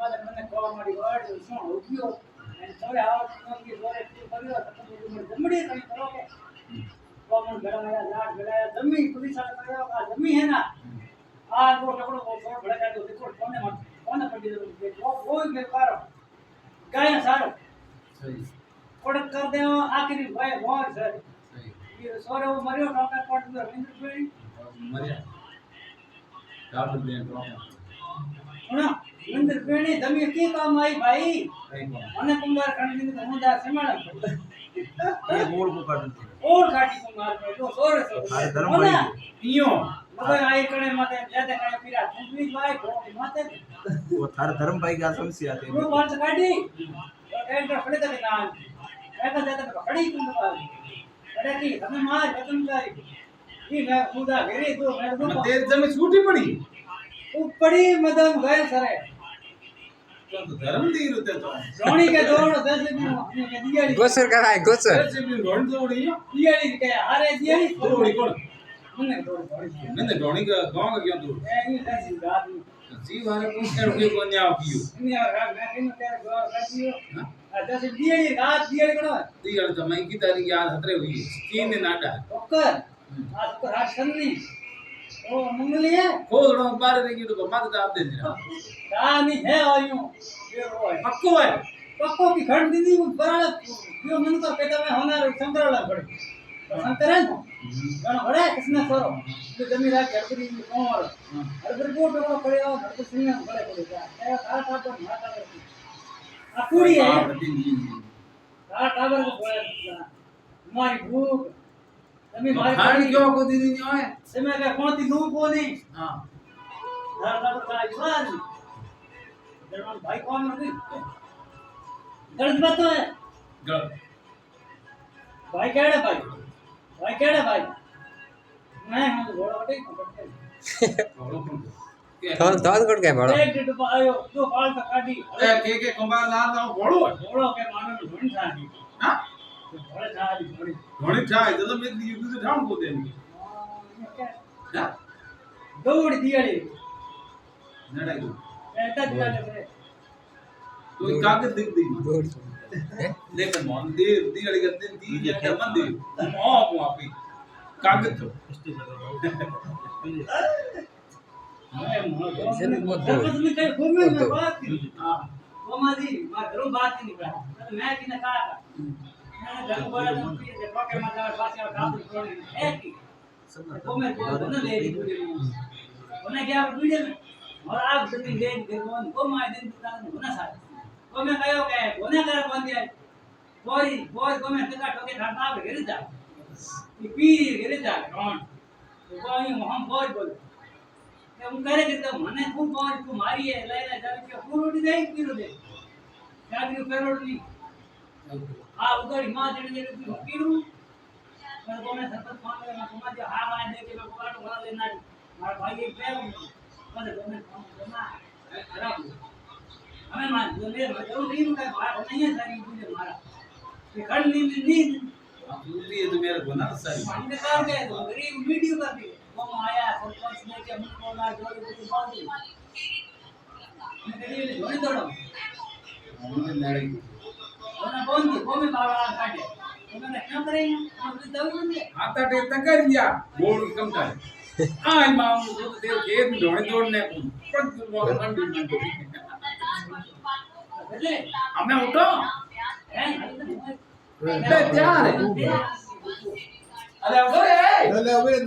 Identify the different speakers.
Speaker 1: પાછા મને ખોવા માંડી વાડ શું ઉગ્યો અને સોરે આવા કે સોરે શું કર્યો તો તમે જમડી તમે કરો કે કોમન ગળાયા લાડ ગળાયા જમી પુલિસ વાળા કર્યો આ જમી હે ના આ કો ટકડો કો ભડકા દો દેખો કોને પડી દો કે કોઈ મે કારો ગાય સારો
Speaker 2: સહી
Speaker 1: કોડક કર દે આખરી ભાઈ મોર સર ये सोरे वो मरियो टोका कोट दो इंद्र पेड़ी
Speaker 2: મર્યા કાબુ બેન તો
Speaker 1: सुनो इंद्र पेड़ी दमी की काम आई भाई
Speaker 2: કઈ કોણ
Speaker 1: મને कुमार खंड दिन समुदाय समाड़
Speaker 2: એ બોલ કો કાઢ
Speaker 1: और घाटी कुमार पे तो सोरे सो
Speaker 2: અરે ધર્મ પડી ઈયો
Speaker 1: मगर आई कणे माते जाते कणे पीरा चुंबी भाई को माते
Speaker 2: वो थार धर्म भाई का समस्या थे
Speaker 1: वो बात काटी टेंटर खड़े तक ना ऐसा जाते खड़ी तुम अरे की તમે માર ખતમ કરી ઈ મે ખુદા ઘરે તો મે તો
Speaker 2: તેર જમે છૂટી પડી
Speaker 1: ઉપડી મદમ ગયે સરે
Speaker 2: તો ધર્મ દી રૂતે તો
Speaker 1: રોણી કે દોડો દસે દી કે દિયાળી
Speaker 3: गोसर कराए गोसर
Speaker 2: જે બી રોણ દોડી
Speaker 1: દિયાળી કે હારે દિયાળી
Speaker 2: દોડી કોણ
Speaker 1: મને દોડી
Speaker 2: મને ધોણી का गांव का क्यों दूर
Speaker 1: એ ઈ દસી ગાદ
Speaker 2: जी वाले को कर के को न्याव कियो
Speaker 1: ની આ મે કેનો કે ગો કાટીઓ આ દસે દિયાળી રાત દિયાળી કરો
Speaker 2: दी गल तो मैं की तारीख याद हतरे हुई तीन दिन आडा
Speaker 1: ઓકર આ તો રાત સન્ની ओ मंगली है
Speaker 2: खोदड़ो बारे रे की तो मत दाब दे जरा
Speaker 1: रानी है आयु ये वो है
Speaker 2: पक्को है
Speaker 1: पक्को की खड़ दीदी वो बराड़ यो मन तो कहता मैं होना संतराला खड़े संतरा ना गाना खड़े किसने करो तो जमीन रात हरबरी कौन वाला हरबरी बोट वाला खड़े हो हरबरी सिंह खड़े खड़े क्या है का तो माता आ कुड़ी है का टावर को बोला हमारी भूख जमीन मारी
Speaker 2: खाड़ी क्यों को दीदी नहीं है
Speaker 1: समय का कौन थी धूप को नहीं
Speaker 2: हां
Speaker 1: का का युवान जर्मन भाई कौन है गलत बात तो है
Speaker 2: गलत
Speaker 1: भाई केड़ा भाई मैं हम घोड़ा बटे पकड़ते
Speaker 3: तो कोण काय भाडो
Speaker 1: एक डिट आयो दो बाल का काटी
Speaker 2: ए के कंबार ला ना घोड़ो है
Speaker 1: घोड़ो के मानो ढूंढ था
Speaker 2: हां
Speaker 1: घोड़े था घोड़ी
Speaker 2: घोड़ी ठाए तो मैं दी युद्ध ठाम को देनी हां
Speaker 1: दौड़ दियाली
Speaker 2: नडा गयो
Speaker 1: ऐसा दियाले से
Speaker 2: तो कागज दिख दी
Speaker 3: गोड
Speaker 2: लेकिन मन दे दियाली के दिन दी या के मन दे ओ वापी कागज तो
Speaker 1: मैं बस में कहीं घूमे में बात की हां वो मादी मैं घरों बात ही नहीं करा मैं कि ना कहा मैंने घर बड़ा नौकरी से पके में जा बात या काम छोड़ी है की वो मैं बोल ले रही उन्हें क्या वीडियो में और आप जमीन ले के कौन को माय दिन दुकान होना साथ को मैं कहो के कोने कर बंद है कोई को मैं टका टोके ठाटा पे गिर जा ये पीर गिर जा कौन तो कोई हम बोल કે હું કરે કે તો મને ખૂબ બોલ તું મારી હે લઈ લે જાવ કે પૂરોડી દે પીરો દે જાગરી પેરોડી આ ઉગડી માં જડી દે તું પીરું પર કોને સતત ફોન કરે માં કમા જે હા માં દે કે કોકાટો ભરા લેના મારા ભાઈ એક બે મને કોને જમા ખરાબ હમે માં લે જરૂર નહીં કે ભાઈ નહીં है सारी मुझे मारा ये खड़ नी
Speaker 2: दूसरी है तो मेरा गुनाह सारी
Speaker 1: हमने कर के तो गरीब वीडियो कर दी वो आया सरपंच ने के मुझको ना जोड़ी को बोल दी मैं गरीब ने जोड़ी दौड़ो
Speaker 2: हमने लड़ाई
Speaker 1: ओना कौन थी वो में बाबा काटे तो मैंने क्या करेंगे हम तो दौड़ बंदे
Speaker 2: आता टे तकर दिया बोल कम कर आई मां तो देव खेत में ढोने दौड़ने पर वो मंडी में
Speaker 1: बदले
Speaker 2: हमें उठो
Speaker 1: हैं
Speaker 2: तैयार है अरे अबे
Speaker 4: Dale, a ver,